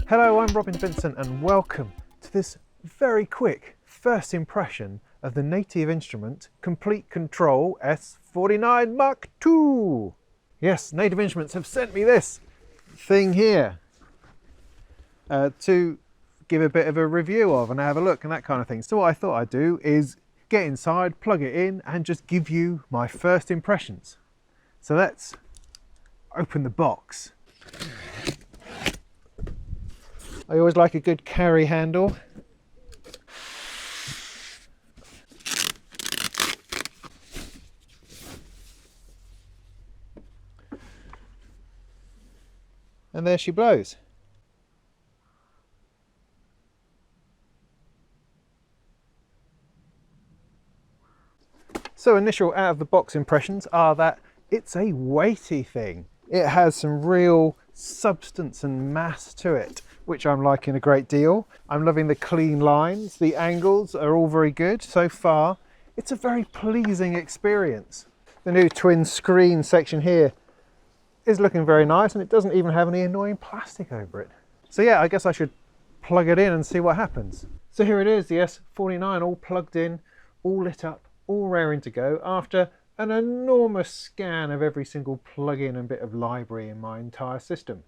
Hello, I'm Robin Vincent and welcome to this very quick first impression of the Native Instrument Komplete Kontrol S49 Mk2. Yes, Native Instruments have sent me this thing here to give a bit of a review of and have a look and that kind of thing. So what I thought I'd do is get inside, plug it in and just give you my first impressions. So let's open the box. I always like a good carry handle. And there she blows. So initial out of the box impressions are that it's a weighty thing. It has some real substance and mass to it, which I'm liking a great deal. I'm loving the clean lines, the angles are all very good so far. It's a very pleasing experience. The new twin screen section here is looking very nice and it doesn't even have any annoying plastic over it. So yeah, I guess I should plug it in and see what happens. So here it is, the S49 all plugged in, all lit up, all raring to go after an enormous scan of every single plug-in and bit of library in my entire system.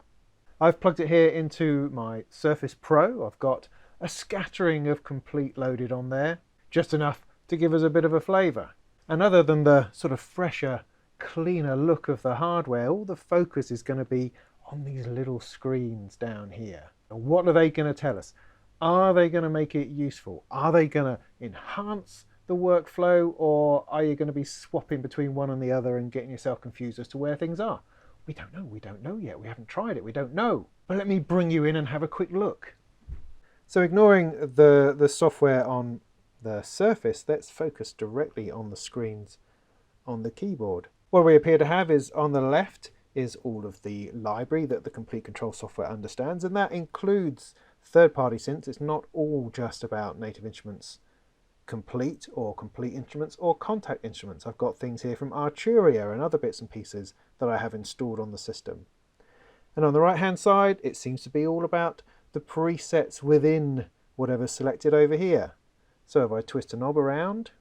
I've plugged it here into my Surface Pro. I've got a scattering of Komplete loaded on there, just enough to give us a bit of a flavour. And other than the sort of fresher, cleaner look of the hardware, all the focus is going to be on these little screens down here. And what are they going to tell us? Are they going to make it useful? Are they going to enhance the workflow, or are you going to be swapping between one and the other and getting yourself confused as to where things are? We don't know yet, we haven't tried it, we don't know. But let me bring you in and have a quick look. So ignoring the software on the Surface, let's focus directly on the screens on the keyboard. What we appear to have is on the left is all of the library that the Komplete Kontrol software understands, and that includes third-party synths. It's not all just about Native Instruments Komplete or Komplete Instruments or Kontakt Instruments. I've got things here from Arturia and other bits and pieces that I have installed on the system. And on the right hand side it seems to be all about the presets within whatever's selected over here. So if I twist a knob around,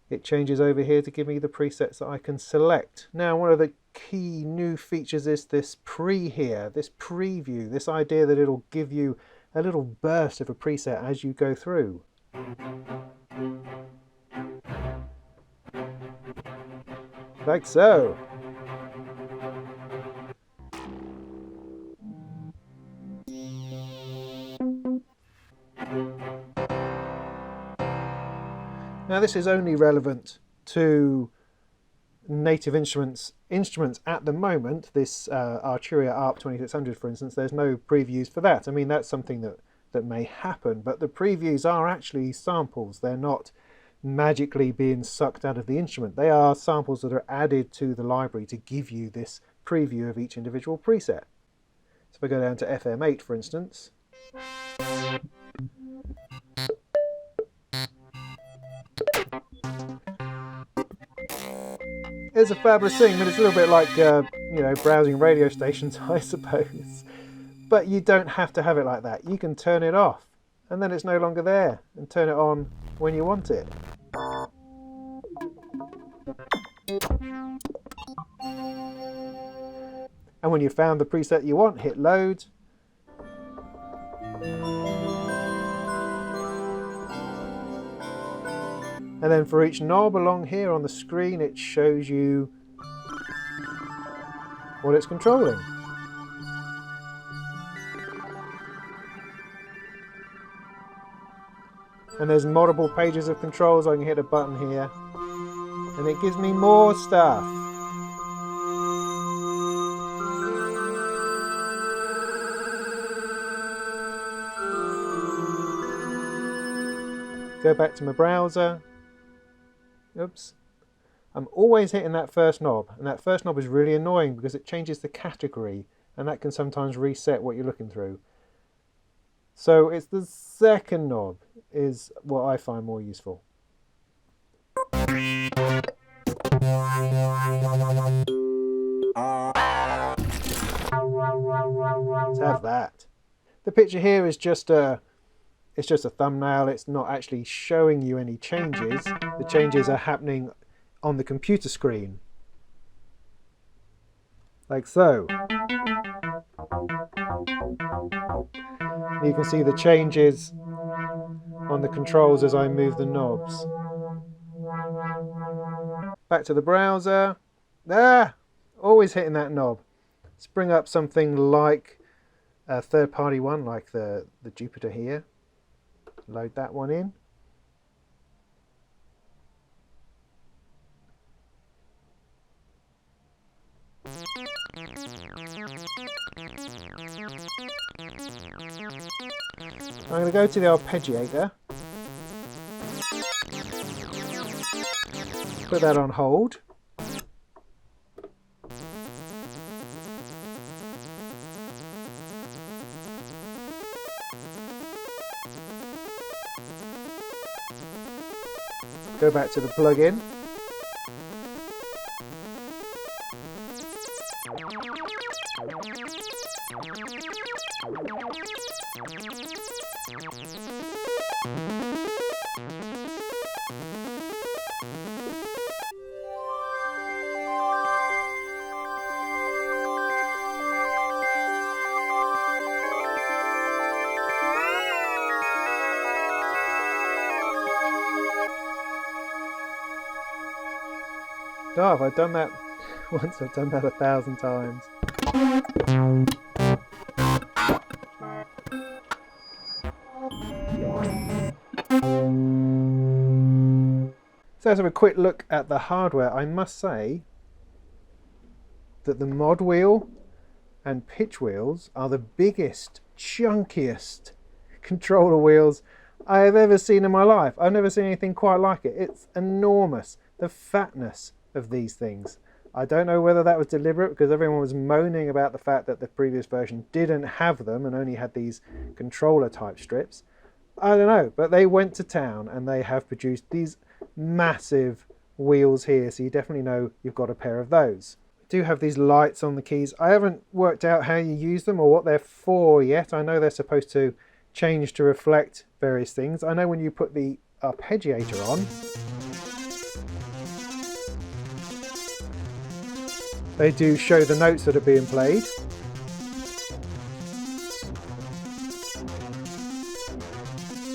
it changes over here to give me the presets that I can select. Now one of the key new features is this here, this preview, this idea that it'll give you a little burst of a preset as you go through. Like so. Now this is only relevant to Native Instruments at the moment. This Arturia ARP 2600 for instance, there's no previews for that. I mean, that's something that may happen, but the previews are actually samples. They're not magically being sucked out of the instrument. They are samples that are added to the library to give you this preview of each individual preset. So if I go down to FM8 for instance, it's a fabulous thing, but it's a little bit like you know, browsing radio stations I suppose. But you don't have to have it like that. You can turn it off and then it's no longer there, and turn it on when you want it. And when you've found the preset you want, hit load. And then for each knob along here on the screen it shows you what it's controlling. And there's multiple pages of controls. I can hit a button here and it gives me more stuff. Go back to my browser. Oops. I'm always hitting that first knob, and that first knob is really annoying because it changes the category and that can sometimes reset what you're looking through. So it's the second knob is what I find more useful. have that. The picture here is just a thumbnail. It's not actually showing you any changes. The changes are happening on the computer screen. Like so. You can see the changes on the controls as I move the knobs. Back to the browser. Always hitting that knob. Let's bring up something like a third-party one, like the Jupiter here. Load that one in. I'm going to go to the arpeggiator. Put that on hold. Go back to the plug-in. Oh, have I done that once? I've done that 1,000 times. So let's have a quick look at the hardware. I must say that the mod wheel and pitch wheels are the biggest, chunkiest controller wheels I have ever seen in my life. I've never seen anything quite like it. It's enormous. The fatness of these things. I don't know whether that was deliberate, because everyone was moaning about the fact that the previous version didn't have them and only had these controller type strips. I don't know, but they went to town and they have produced these massive wheels here, so you definitely know you've got a pair of those. Do have these lights on the keys. I haven't worked out how you use them or what they're for yet. I know they're supposed to change to reflect various things. I know when you put the arpeggiator on, they do show the notes that are being played.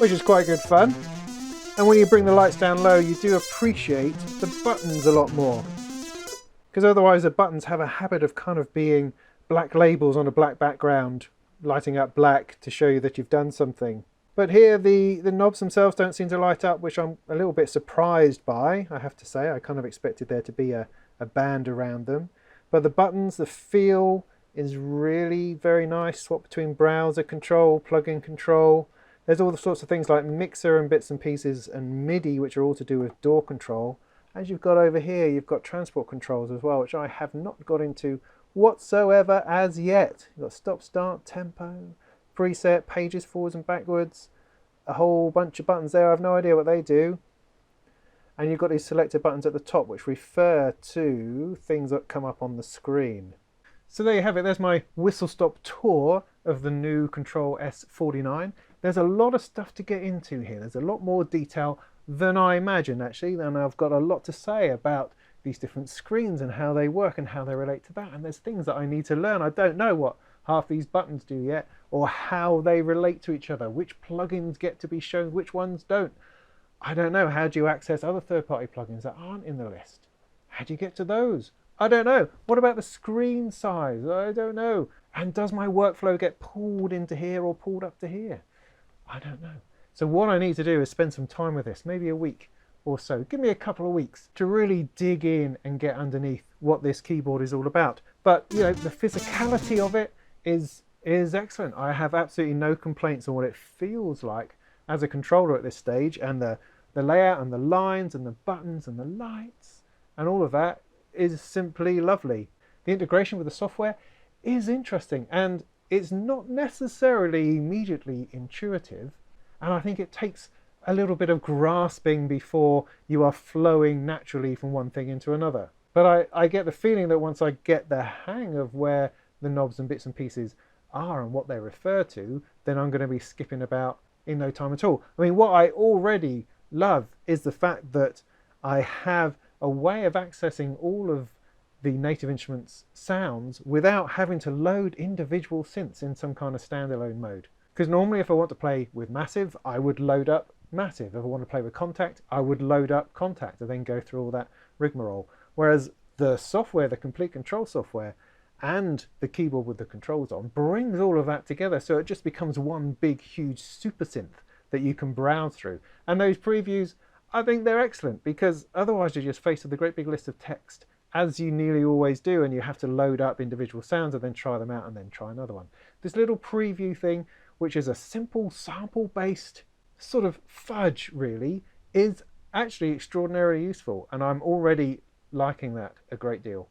Which is quite good fun. And when you bring the lights down low, you do appreciate the buttons a lot more. Because otherwise the buttons have a habit of kind of being black labels on a black background, lighting up black to show you that you've done something. But here the knobs themselves don't seem to light up, which I'm a little bit surprised by, I have to say. I kind of expected there to be a band around them. But the buttons, the feel is really very nice. Swap between browser control, plug-in control. There's all the sorts of things like mixer and bits and pieces and MIDI, which are all to do with door control. As you've got over here, you've got transport controls as well, which I have not got into whatsoever as yet. You've got stop, start, tempo, preset, pages forwards and backwards. A whole bunch of buttons there. I have no idea what they do. And you've got these selected buttons at the top which refer to things that come up on the screen. So there you have it. There's my whistle-stop tour of the new Kontrol S49. There's a lot of stuff to get into here. There's a lot more detail than I imagined, actually. And I've got a lot to say about these different screens and how they work and how they relate to that. And there's things that I need to learn. I don't know what half these buttons do yet, or how they relate to each other, which plugins get to be shown, which ones don't. I don't know. How do you access other third-party plugins that aren't in the list? How do you get to those? I don't know. What about the screen size? I don't know. And does my workflow get pulled into here or pulled up to here? I don't know. So what I need to do is spend some time with this, maybe a week or so. Give me a couple of weeks to really dig in and get underneath what this keyboard is all about. But, you know, the physicality of it is excellent. I have absolutely no complaints on what it feels like as a controller at this stage, and the layout and the lines and the buttons and the lights and all of that is simply lovely. The integration with the software is interesting, and it's not necessarily immediately intuitive, and I think it takes a little bit of grasping before you are flowing naturally from one thing into another. But I get the feeling that once I get the hang of where the knobs and bits and pieces are and what they refer to, then I'm going to be skipping about in no time at all. I mean, what I already love is the fact that I have a way of accessing all of the Native Instruments sounds without having to load individual synths in some kind of standalone mode. Because normally if I want to play with Massive, I would load up Massive. If I want to play with Contact, I would load up Contact and then go through all that rigmarole. Whereas the software, the Komplete Kontrol software, and the keyboard with the controls on brings all of that together, so it just becomes one big huge super synth that you can browse through. And those previews, I think they're excellent, because otherwise you're just faced with a great big list of text, as you nearly always do, and you have to load up individual sounds and then try them out and then try another one. This little preview thing, which is a simple sample based sort of fudge really, is actually extraordinarily useful, and I'm already liking that a great deal.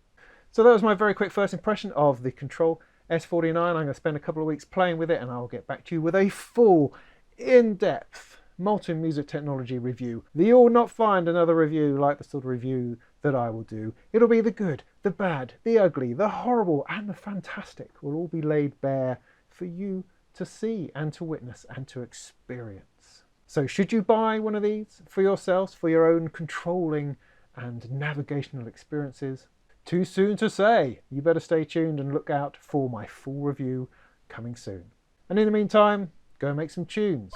So that was my very quick first impression of the Kontrol S49. I'm going to spend a couple of weeks playing with it, and I'll get back to you with a full, in-depth Molten music technology review. You'll not find another review like the sort of review that I will do. It'll be the good, the bad, the ugly, the horrible, and the fantastic will all be laid bare for you to see and to witness and to experience. So should you buy one of these for yourselves, for your own controlling and navigational experiences? Too soon to say. You better stay tuned and look out for my full review coming soon. And in the meantime, go and make some tunes.